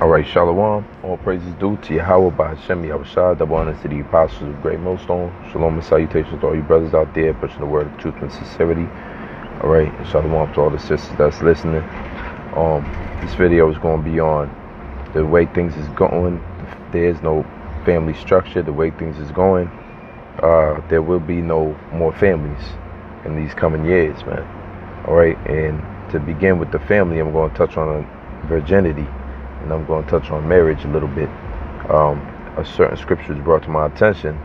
Alright, Shalom. All praises due to Yahweh by Hashem Yahushua. Double honors to the apostles of Great Millstone. Shalom and salutations to all you brothers out there pushing the word of truth and sincerity. Alright, and Shalom to all the sisters that's listening. This video is going to be on the way things is going. There's no family structure. The way things is going, there will be no more families in these coming years, man. Alright, and to begin with the family, I'm going to touch on virginity. And I'm going to touch on marriage a little bit. A certain scripture was brought to my attention,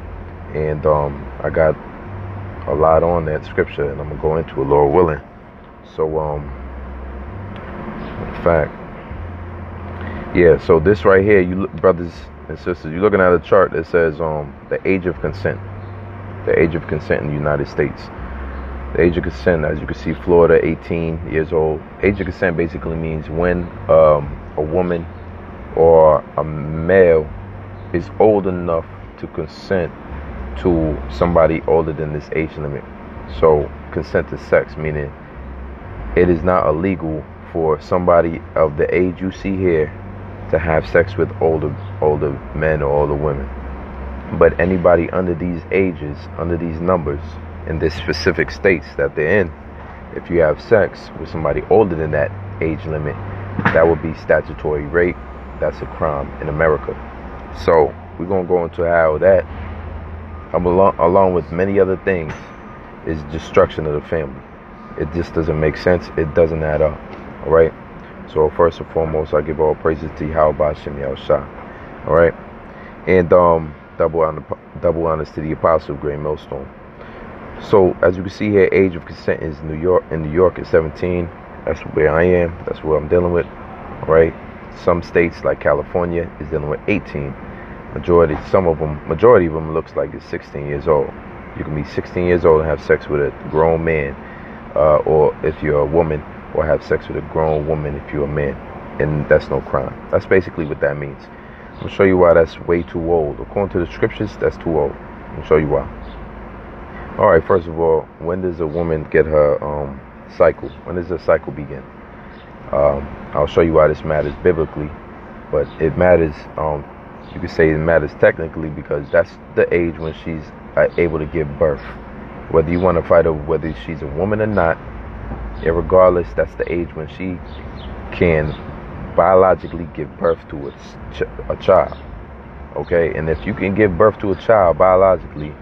and I got a lot on that scripture, and I'm going to go into it, Lord willing. So, in fact, yeah, so this right here, you look, brothers and sisters, you're looking at a chart that says the age of consent. The age of consent in the United States. The age of consent, as you can see, Florida, 18 years old. Age of consent basically means when a woman or a male is old enough to consent to somebody older than this age limit. So consent to sex, meaning it is not illegal for somebody of the age you see here to have sex with older men or older women. But anybody under these ages, under these numbers, in this specific states that they're in, if you have sex with somebody older than that age limit, that would be statutory rape. That's a crime in America. So we're going to go into how that, along with many other things, is destruction of the family. It just doesn't make sense. It doesn't add up. All right. So first and foremost, I give all praises to Yahweh Hashem Yahushua. All right. And double honors to the apostle of Great Millstone. So as you can see here, age of consent is New York. In New York, is 17. That's where I am. That's what I'm dealing with. All right. Some states like California is dealing with 18. Majority of them looks like it's 16 years old. You can be 16 years old and have sex with a grown man, or if you're a woman, or have sex with a grown woman if you're a man, and that's no crime. That's basically what that means. I'm gonna show you why that's way too old. According to the scriptures, that's too old. I'm gonna show you why. All right. First of all, when does a woman get her cycle? When does the cycle begin? I'll show you why this matters biblically, but it matters, you could say it matters technically because that's the age when she's able to give birth. Whether you want to fight over whether she's a woman or not, irregardless, that's the age when she can biologically give birth to a child. Okay, and if you can give birth to a child biologically,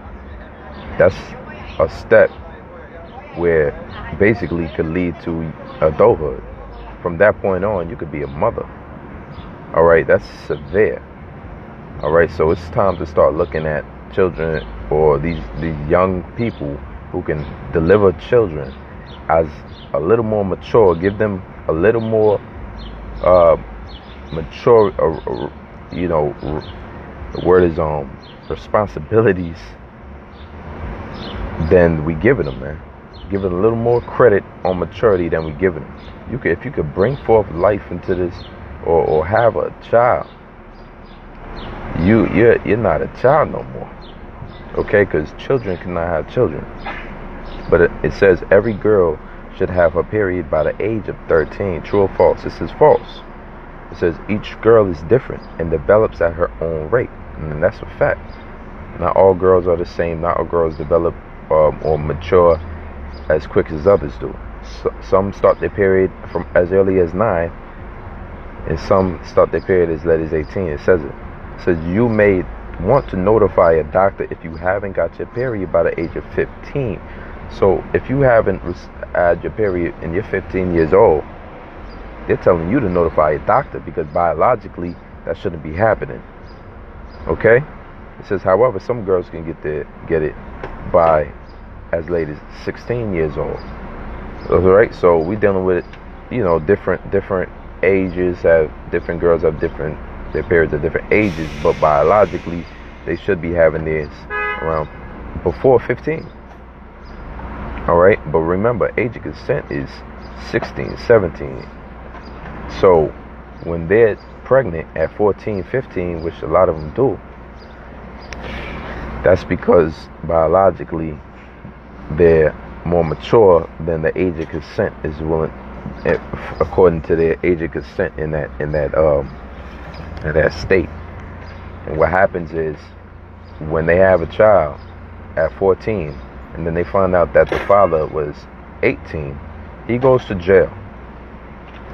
that's a step where basically could lead to adulthood. From that point on, you could be a mother. All right, that's severe. All right, so it's time to start looking at children or these young people who can deliver children as a little more mature. Give them a little more mature. The word is responsibilities than we giving them, man. Give it a little more credit on maturity than we giving them. If you could bring forth life into this, or have a child, you're not a child no more. Okay, because children cannot have children. But it says every girl should have her period by the age of 13. True or false? This is false. It says each girl is different and develops at her own rate, and that's a fact. Not all girls are the same. Not all girls develop or mature as quick as others do. Some start their period from as early as 9, and some start their period as late as 18. It says you may want to notify a doctor if you haven't got your period by the age of 15. So if you haven't had your period and you're 15 years old, they're telling you to notify a doctor because biologically that shouldn't be happening. Okay? It says, however, some girls can get it by as late as 16 years old. All right, so we're dealing with, different ages. Different girls have their periods at different ages, but biologically they should be having theirs around before 15. All right, but remember, age of consent is 16, 17. So when they're pregnant at 14, 15, which a lot of them do, that's because biologically they're more mature than the age of consent is willing, according to their age of consent in that in that state. And what happens is when they have a child at 14 and then they find out that the father was 18, he goes to jail.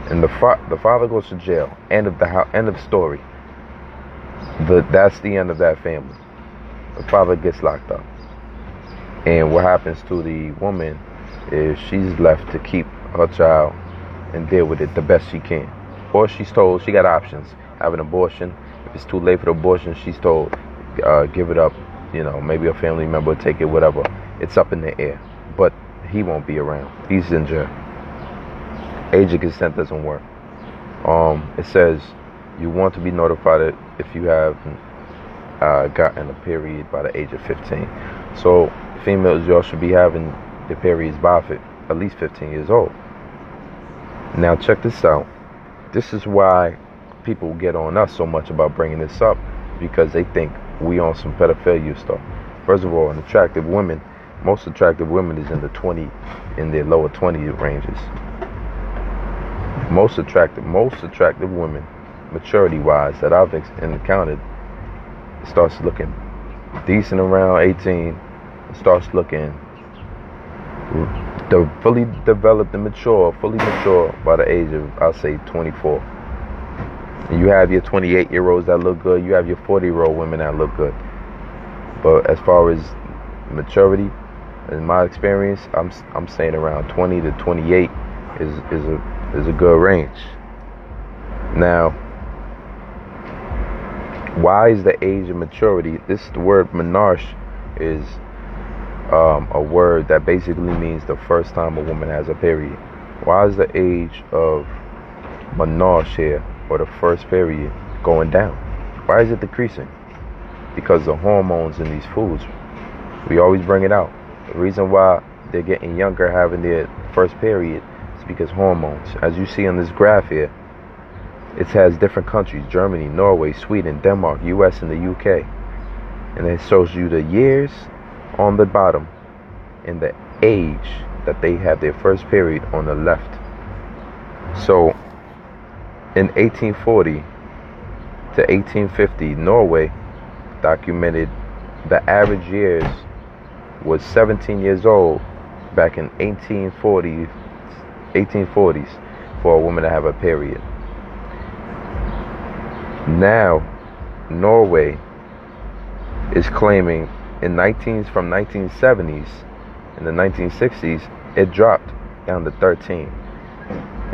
And the father goes to jail. End of story. That's the end of that family. The father gets locked up. And what happens to the woman is she's left to keep her child and deal with it the best she can. Or she's told she got options. Have an abortion. If it's too late for the abortion, she's told give it up. Maybe a family member will take it, whatever. It's up in the air. But he won't be around. He's in jail. Age of consent doesn't work. It says you want to be notified if you have gotten a period by the age of 15. So females, y'all should be having the periods by at least 15 years old. Now check this out. This is why people get on us so much about bringing this up, because they think we on some pedophilia stuff. First of all, most attractive women is in their lower 20 ranges. Most attractive women, maturity-wise, that I've encountered, starts looking decent around 18. Starts looking fully developed and fully mature by the age of, I'll say, 24. And you have your 28-year-olds that look good. You have your 40-year-old women that look good. But as far as maturity, in my experience, I'm saying around 20 to 28 is a good range. Now, why is the age of maturity? The word menarche is a word that basically means the first time a woman has a period. Why is the age of menarche here, or the first period, going down? Why is it decreasing? Because the hormones in these foods. We always bring it out. The reason why they're getting younger having their first period is because hormones. As you see on this graph here, it has different countries: Germany, Norway, Sweden, Denmark, US, and the UK. And it shows you the years on the bottom and the age that they have their first period on the left. So in 1840 to 1850, Norway documented the average years was 17 years old back in 1840s for a woman to have a period. Now Norway is claiming from 1970s in the 1960s, it dropped down to 13.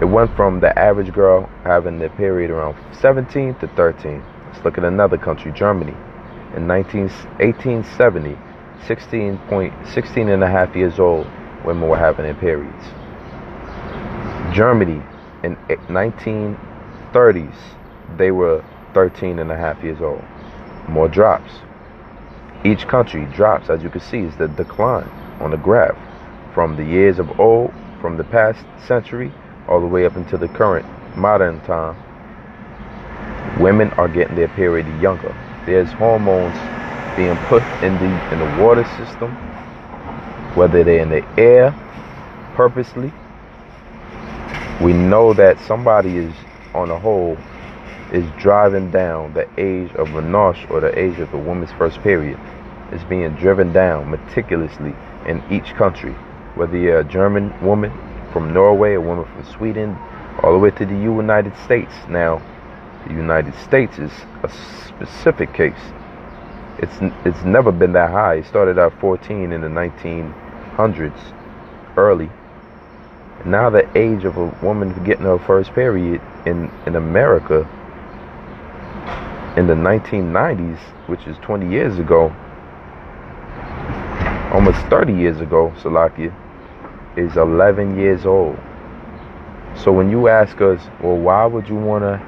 It went from the average girl having their period around 17 to 13. Let's look at another country, Germany. In 1870, 16 and a half years old, women were having their periods. Germany, in 1930s, they were 13 and a half years old. More drops. Each country drops, as you can see, is the decline on the graph from the years of old, from the past century, all the way up into the current modern time. Women are getting their period younger. There's hormones being put in the water system, whether they're in the air purposely. We know that somebody is, on a whole, is driving down the age of menarche, or the age of the woman's first period. It's being driven down meticulously in each country, whether you're a German woman from Norway, a woman from Sweden, all the way to the United States. Now, the United States is a specific case. It's never been that high. It started at 14 in the 1900s, early. Now the age of a woman getting her first period in America in the 1990s, which is 20 years ago, almost 30 years ago, Salakia, is 11 years old. So when you ask us, well, why would you want to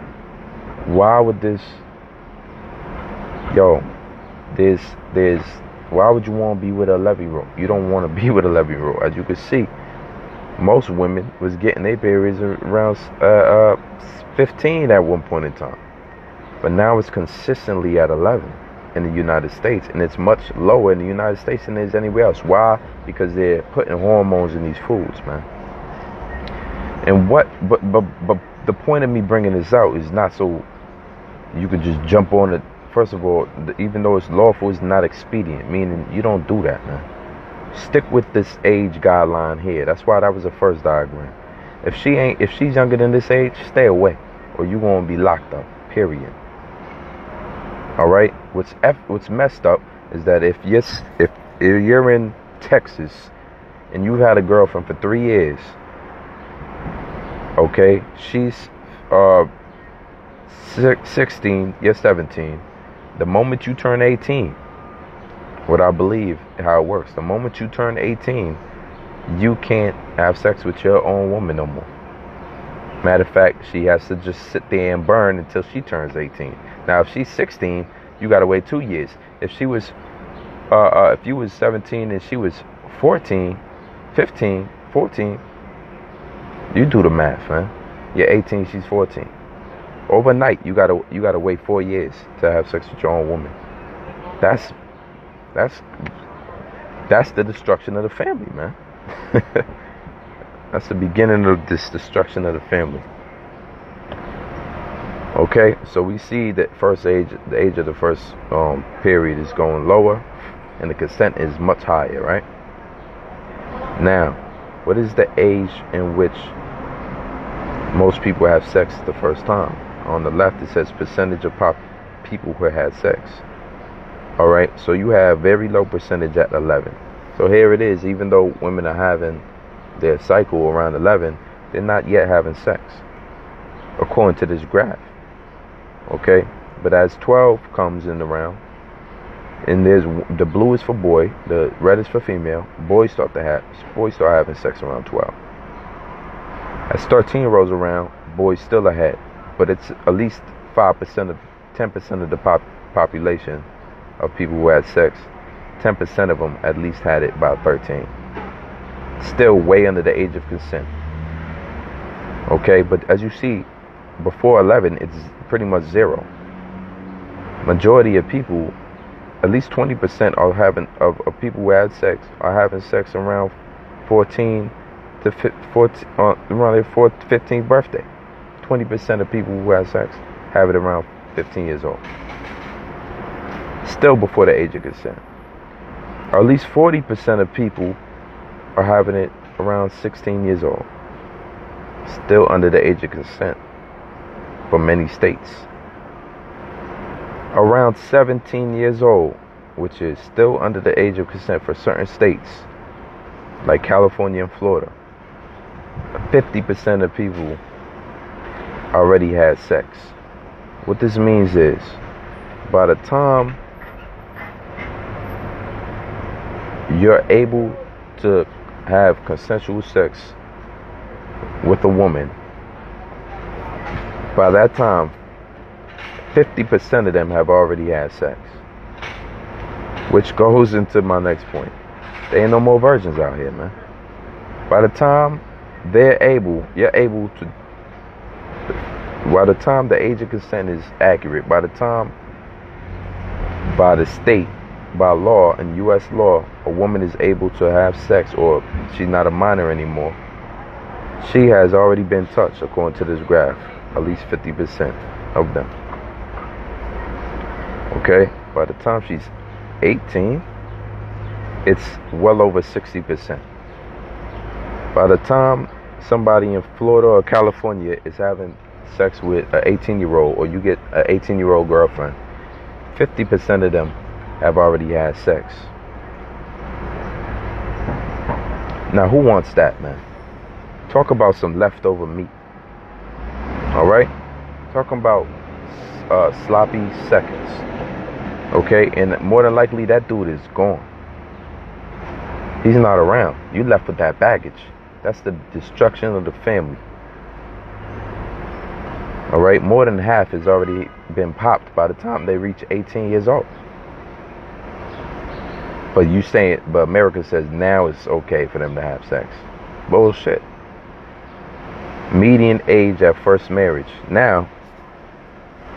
be with an 11-year-old? You don't want to be with an 11-year-old. As you can see, most women was getting their periods around 15 at one point in time. But now it's consistently at 11 in the United States, and it's much lower in the United States than it is anywhere else. Why? Because they're putting hormones in these foods, man. And but the point of me bringing this out is not so You could just jump on it. First of all, even though it's lawful, it's not expedient, meaning you don't do that, man. Stick with this age guideline here. That's why that was the first diagram. If she's younger than this age, stay away, or you gonna be locked up. Period. All right. What's messed up is that if you're in Texas and you've had a girlfriend for 3 years, okay, she's 16, you're 17. The moment you turn 18, what I believe how it works, the moment you turn 18, you can't have sex with your own woman no more. Matter of fact, she has to just sit there and burn until she turns 18. Now, if she's 16, you gotta wait 2 years. If you was 17 and she was 14, 15, 14, you do the math, man. You're 18, she's 14. Overnight, you gotta wait 4 years to have sex with your own woman. That's the destruction of the family, man. That's the beginning of this destruction of the family. Okay, so we see that the age of the first period is going lower, and the consent is much higher, right? Now, what is the age in which most people have sex the first time? On the left, it says percentage of people who had sex. All right, so you have very low percentage at 11. So here it is. Even though women are having their cycle around 11, they're not yet having sex, according to this graph. Okay, but as 12 comes in around, and the blue is for boy, the red is for female. Boys start having sex around 12. As 13 rolls around, boys still ahead, but it's at least 5% of 10% of the population of people who had sex. 10% of them at least had it by 13. Still way under the age of consent. Okay, but as you see, before 11, it's pretty much zero. Majority of people, at least 20% of people who had sex are having sex around 14 to 14, around their 15th birthday. 20% of people who have sex have it around 15 years old. Still before the age of consent. Or at least 40% of people are having it around 16 years old. Still under the age of consent for many states. Around 17 years old, which is still under the age of consent for certain states, like California and Florida. 50% of people already had sex. What this means is, by the time you're able to have consensual sex with a woman, by that time 50% of them have already had sex. Which goes into my next point. There ain't no more virgins out here, man. By the time by the time the age of consent is accurate, by the time by the state, by law and U.S. law, a woman is able to have sex, or she's not a minor anymore, she has already been touched, according to this graph. At least 50% of them. Okay? By the time she's 18, it's well over 60%. By the time somebody in Florida or California is having sex with an 18-year-old, or you get an 18-year-old girlfriend, 50% of them have already had sex. Now, who wants that, man? Talk about some leftover meat. Alright? Talking about sloppy seconds. Okay? And more than likely, that dude is gone. He's not around. You left with that baggage. That's the destruction of the family. Alright? More than half has already been popped by the time they reach 18 years old. But America says now it's okay for them to have sex. Bullshit. Median age at first marriage. Now,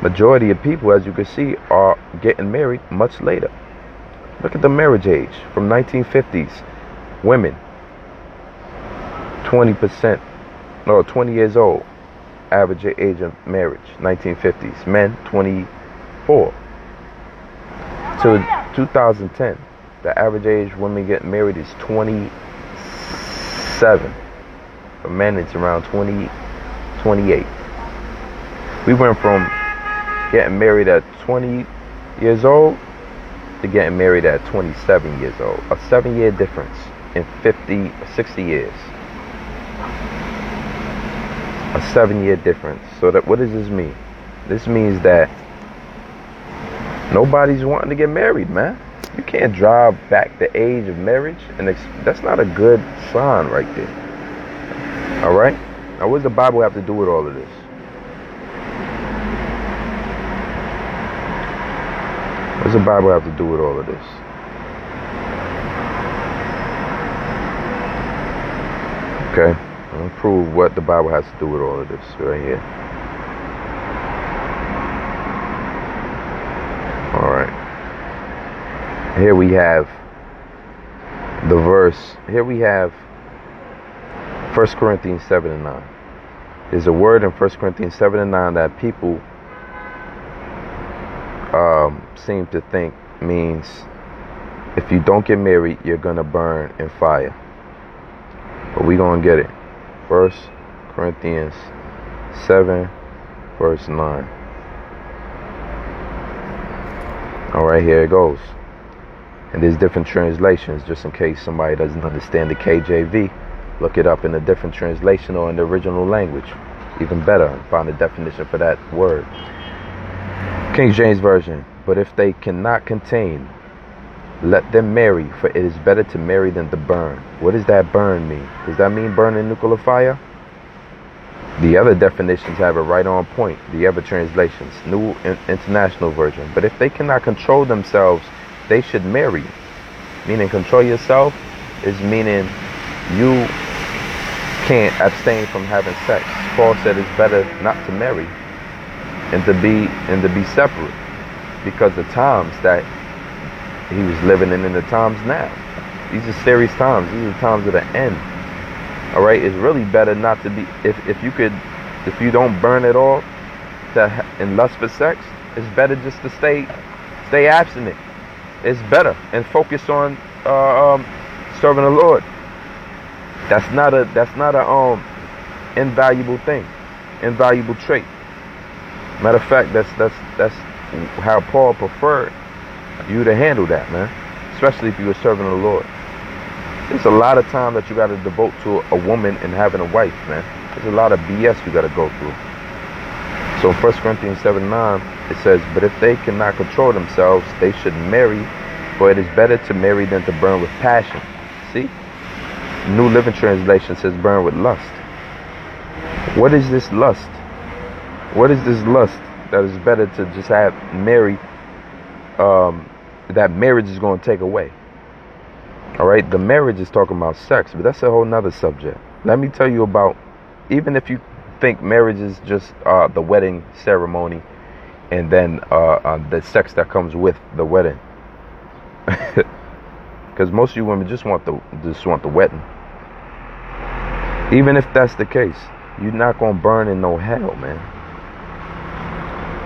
majority of people, as you can see, are getting married much later. Look at the marriage age from 1950s. Women, 20% years old. average age of marriage, 1950s, men 24. To 2010, the average age women get married is 27. For men, it's around 20, 28. We went from getting married at 20 years old to getting married at 27 years old. A 7-year difference in 60 years. A 7-year difference. So what does this mean? This means that nobody's wanting to get married, man. You can't drive back the age of marriage, and that's not a good sign right there. All right? Now, what does the Bible have to do with all of this? What does the Bible have to do with all of this? Okay, I'm going to prove what the Bible has to do with all of this right here. All right. Here we have the verse. Here we have 1 Corinthians 7 and 9. There's a word in 1 Corinthians 7 and 9 that people seem to think means if you don't get married, you're going to burn in fire. But we're going to get it. 1 Corinthians 7, verse 9. All right, here it goes. And there's different translations, just in case somebody doesn't understand the KJV. Look it up in a different translation or in the original language. Even better, find a definition for that word. King James Version. But if they cannot contain, let them marry, for it is better to marry than to burn. What does that burn mean? Does that mean burn in nuclear fire? The other definitions have it right on point. The other translations, New International Version. But if they cannot control themselves, they should marry. Meaning control yourself is meaning you can't abstain from having sex. Paul said it's better not to marry and to be separate, because the times that he was living in the times now, these are serious times. These are the times of the end. All right, it's really better not to be. If you don't burn at all, in lust for sex, it's better just to stay abstinent. It's better and focus on serving the Lord. That's not a invaluable thing, invaluable trait. Matter of fact, that's how Paul preferred you to handle that, man. Especially if you were serving the Lord. There's a lot of time that you got to devote to a woman and having a wife, man. There's a lot of BS you got to go through. So in 1 Corinthians 7:9, it says, but if they cannot control themselves, they should marry, for it is better to marry than to burn with passion. See? New Living Translation says burn with lust. What is this lust? What is this lust that is better to just have marry, that marriage is going to take away? All right, the marriage is talking about sex, but that's a whole nother subject. Let me tell you about, even if you think marriage is just the wedding ceremony and then the sex that comes with the wedding, because most of you women just want the wedding. Even if that's the case, you're not gonna burn in no hell, man.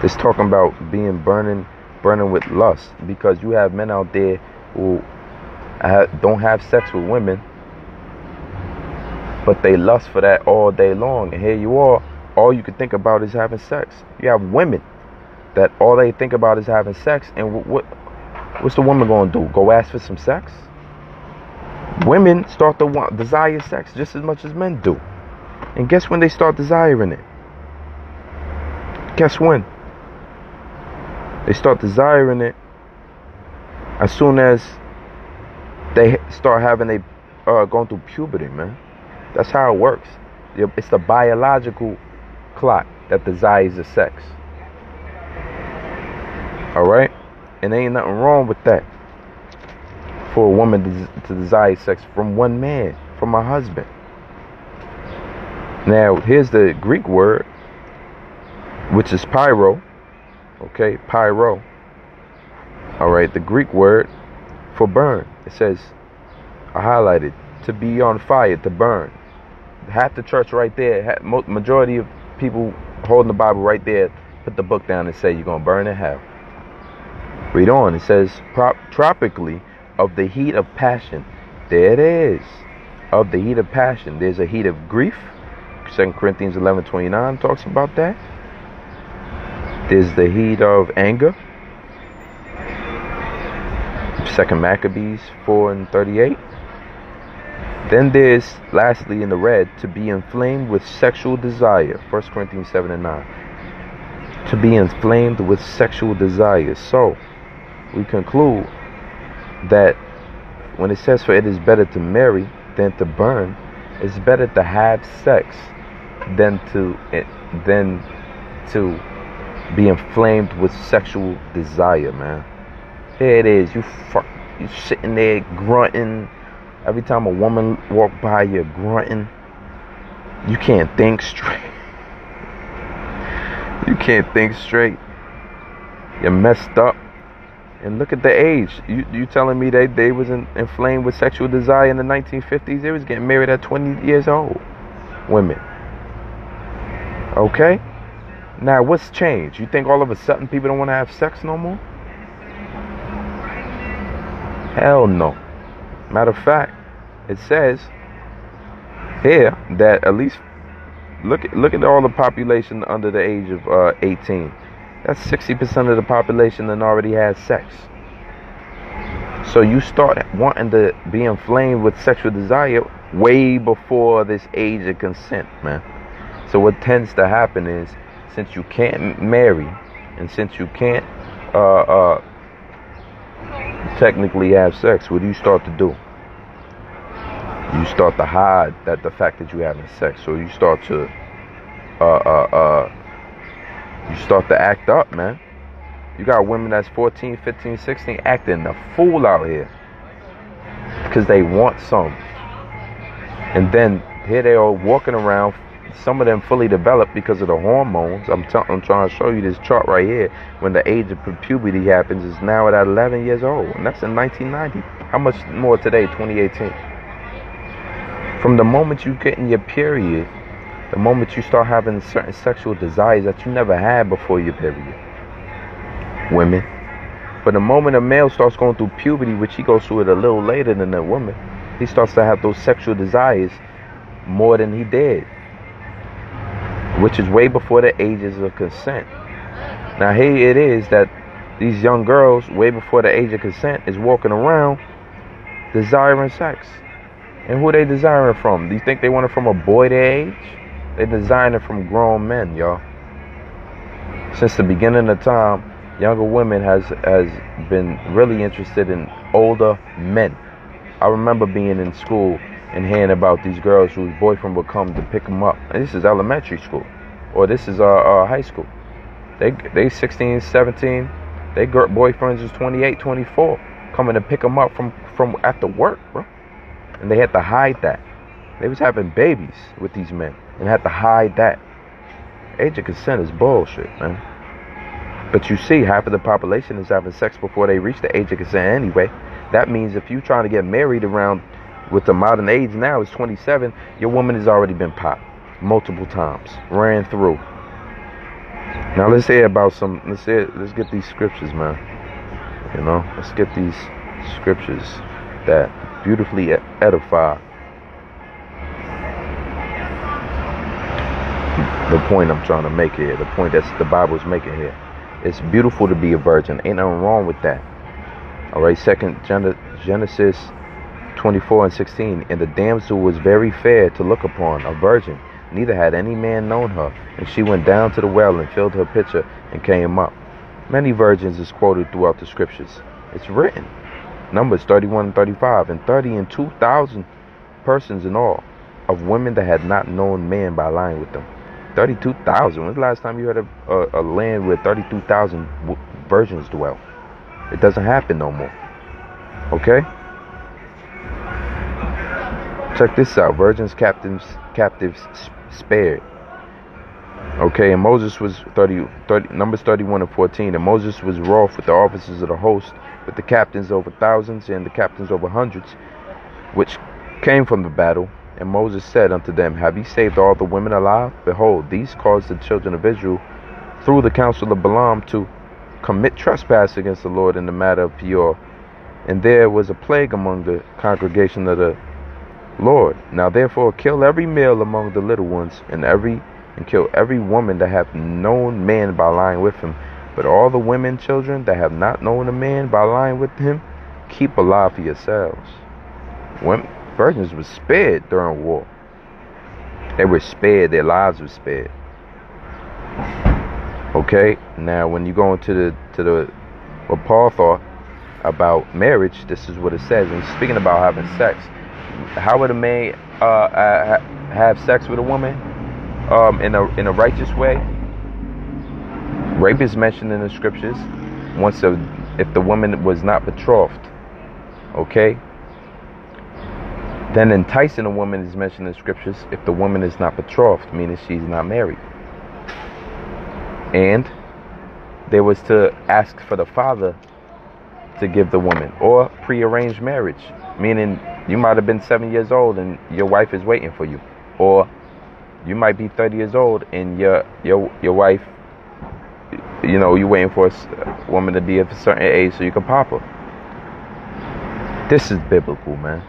It's talking about burning with lust, because you have men out there who don't have sex with women, but they lust for that all day long. And here you are, all you can think about is having sex. You have women that all they think about is having sex, and what's the woman gonna do? Go ask for some sex? Women start to desire sex just as much as men do. And guess when they start desiring it? Guess when? They start desiring it as soon as they start going through puberty, man. That's how it works. It's the biological clock that desires the sex. All right? And there ain't nothing wrong with that. For a woman to desire sex from one man, from her husband. Now, here's the Greek word, which is pyro. Okay, pyro. All right, the Greek word for burn. It says, I highlighted, to be on fire, to burn. Half the church right there, majority of people holding the Bible right there put the book down and say you're going to burn in hell. Read on. It says, tropically, of the heat of passion. There it is. Of the heat of passion. There's a heat of grief. 2 Corinthians 11:29 talks about that. There's the heat of anger. 2 Maccabees 4:38. Then there's, lastly in the red, to be inflamed with sexual desire. 1 Corinthians 7:9. To be inflamed with sexual desire. So, we conclude that when it says, for it is better to marry than to burn, it's better to have sex than to be inflamed with sexual desire, man. There it is. You sitting there grunting. Every time a woman walk by, you're grunting. You can't think straight. You can't think straight. You're messed up. And look at the age. You telling me they wasn't inflamed with sexual desire in the 1950s? They was getting married at 20 years old. Women. Okay? Now, what's changed? You think all of a sudden people don't want to have sex no more? Hell no. Matter of fact, it says here that at least look at all the population under the age of 18. That's 60% of the population that already has sex. So you start wanting to be inflamed with sexual desire way before this age of consent, man. So what tends to happen is, since you can't marry and since you can't technically have sex, what do you start to do? You start to hide the fact that you're having sex. So you start to act up, man. You got women that's 14, 15, 16 acting a fool out here because they want some. And then here they are walking around, some of them fully developed because of the hormones. I'm trying to show you this chart right here. When the age of puberty happens, is now at 11 years old. And that's in 1990. How much more today, 2018? From the moment you get in your period, the moment you start having certain sexual desires that you never had before your period. Women. But the moment a male starts going through puberty, which he goes through it a little later than a woman, he starts to have those sexual desires more than he did, which is way before the ages of consent. Now here it is that these young girls, way before the age of consent, is walking around desiring sex. And who they desiring from? Do you think they want it from a boy their age? They desiring it from grown men, y'all. Since the beginning of time, younger women has been really interested in older men. I remember being in school and hearing about these girls whose boyfriend would come to pick them up. And this is elementary school, or this is high school. They 16, 17. They boyfriends is 28, 24, coming to pick them up from after work, bro. And they had to hide that. They was having babies with these men and had to hide that. Age of consent is bullshit, man. But you see, half of the population is having sex before they reach the age of consent anyway. That means if you're trying to get married around, with the modern age now is 27, your woman has already been popped multiple times, ran through. Now let's get these scriptures, man. You know, let's get these scriptures that beautifully edify the point I'm trying to make here, the point that the Bible's making here. It's beautiful to be a virgin. Ain't nothing wrong with that. All right, Genesis 24:16. And the damsel was very fair to look upon, a virgin, neither had any man known her. And she went down to the well and filled her pitcher and came up. Many virgins is quoted throughout the scriptures. It's written. Numbers 31 and 35, and 32,000 persons in all, of women that had not known man by lying with them. 32,000. When's the last time you heard of a land where 32,000 virgins dwell? It doesn't happen no more. Okay? Check this out. Virgins, captives spared. Okay, and Moses was Numbers 31 and 14. And Moses was wroth with the officers of the host, with the captains over thousands and the captains over hundreds, which came from the battle, And Moses said unto them, Have ye saved all the women alive? Behold, these caused the children of Israel through the counsel of Balaam to commit trespass against the Lord in the matter of Peor. And there was a plague among the congregation of the Lord. Now therefore kill every male among the little ones, and kill every woman that hath known man by lying with him. But all the women, children, that have not known a man by lying with him, keep alive for yourselves. Virgins were spared during war. They were spared. Their lives were spared. Okay. Now, when you go into the what Paul thought about marriage, this is what it says. When he's speaking about having sex, how would a man have sex with a woman in a righteous way? Rape is mentioned in the scriptures. If the woman was not betrothed, okay. Then enticing a woman is mentioned in the scriptures if the woman is not betrothed, meaning she's not married. And there was to ask for the father to give the woman, or prearranged marriage, meaning you might have been 7 years old and your wife is waiting for you, or you might be 30 years old and your wife, you're waiting for a woman to be of a certain age so you can pop her. This is biblical, man.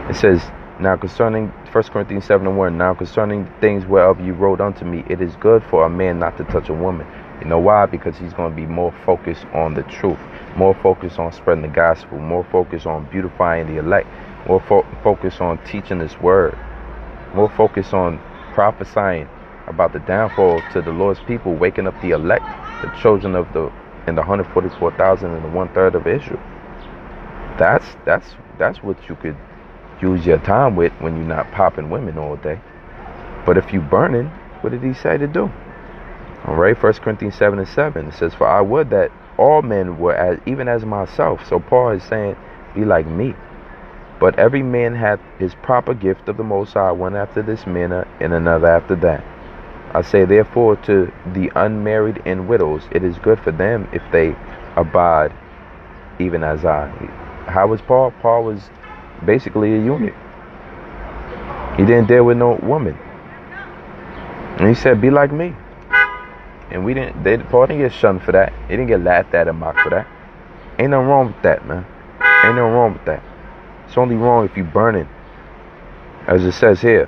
It says, now concerning 1 Corinthians 7:1, now concerning things whereof you wrote unto me, it is good for a man not to touch a woman. You know why? Because he's going to be more focused on the truth, more focused on spreading the gospel, more focused on beautifying the elect, more focused on teaching this word, more focused on prophesying about the downfall to the Lord's people, waking up the elect, the children of the 144,000 and the 1/3 of Israel. That's what you could use your time with when you're not popping women all day. But if you burning, what did he say to do? All right, 1 Corinthians 7:7, it says, For I would that all men were even as myself. So Paul is saying, be like me. But every man hath his proper gift of the Most High, one after this manner, and another after that. I say therefore to the unmarried and widows, it is good for them if they abide even as I. How was Paul? Paul was basically a eunuch. He didn't deal with no woman. And he said, be like me. And Paul didn't get shunned for that. He didn't get laughed at and mocked for that. Ain't nothing wrong with that, man. Ain't nothing wrong with that. It's only wrong if you burning. As it says here.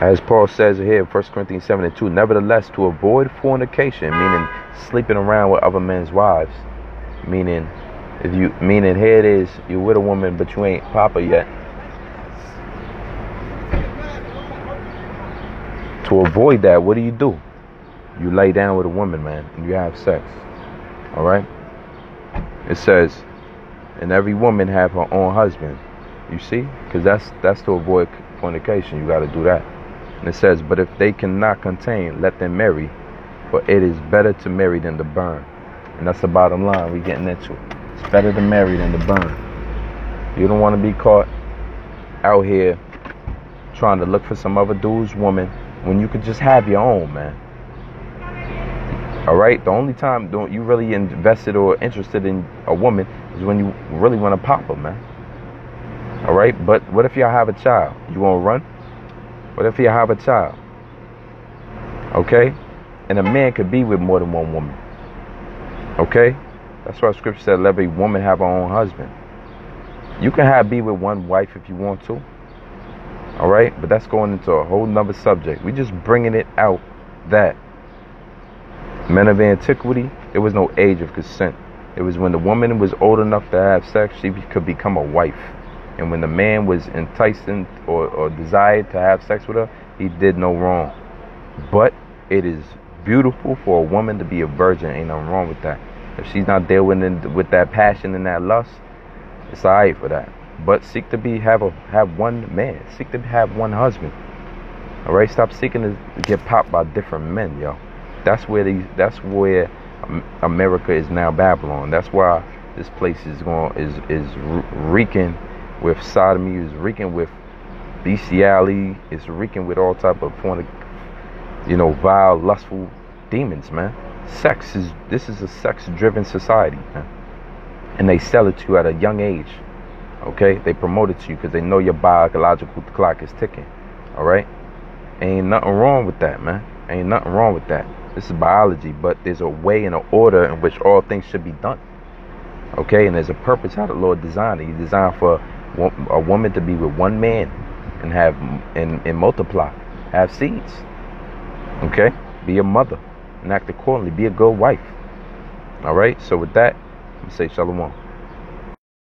As Paul says here, 1 Corinthians 7:2, nevertheless, to avoid fornication, meaning sleeping around with other men's wives, meaning here it is, you're with a woman, but you ain't papa yet. To avoid that, what do? You lay down with a woman, man, and you have sex. All right? It says, and every woman have her own husband. You see? Because that's to avoid fornication. You got to do that. And it says, but if they cannot contain, let them marry, for it is better to marry than to burn. And that's the bottom line we're getting into. It's better to marry than to burn. You don't want to be caught out here trying to look for some other dude's woman when you could just have your own, man. All right? The only time you really invested or interested in a woman is when you really want to pop her, man. All right? But what if y'all have a child? You want to run? What if you have a child? Okay? And a man could be with more than one woman. Okay? That's why scripture said, let every woman have her own husband. You can be with one wife if you want to. All right? But that's going into a whole nother subject. We're just bringing it out that men of antiquity, there was no age of consent. It was when the woman was old enough to have sex, she could become a wife. And when the man was enticed or desired to have sex with her, he did no wrong. But it is beautiful for a woman to be a virgin. Ain't nothing wrong with that. If she's not there with that passion and that lust, it's alright for that. But seek to have one man. Seek to have one husband. Alright, stop seeking to get popped by different men, yo. That's where America is now Babylon. That's why this place is reeking with sodomy, is reeking with bestiality, is reeking with all type of vile, lustful demons, man. This is a sex-driven society, man. And they sell it to you at a young age. Okay, they promote it to you because they know your biological clock is ticking. All right, ain't nothing wrong with that, man. Ain't nothing wrong with that. This is biology, but there's a way and an order in which all things should be done. Okay, and there's a purpose how the Lord designed it. He designed for a woman to be with one man and have and multiply, have seeds. Okay, be a mother and act accordingly. Be a good wife. All right. So with that, I'm gonna say shalom.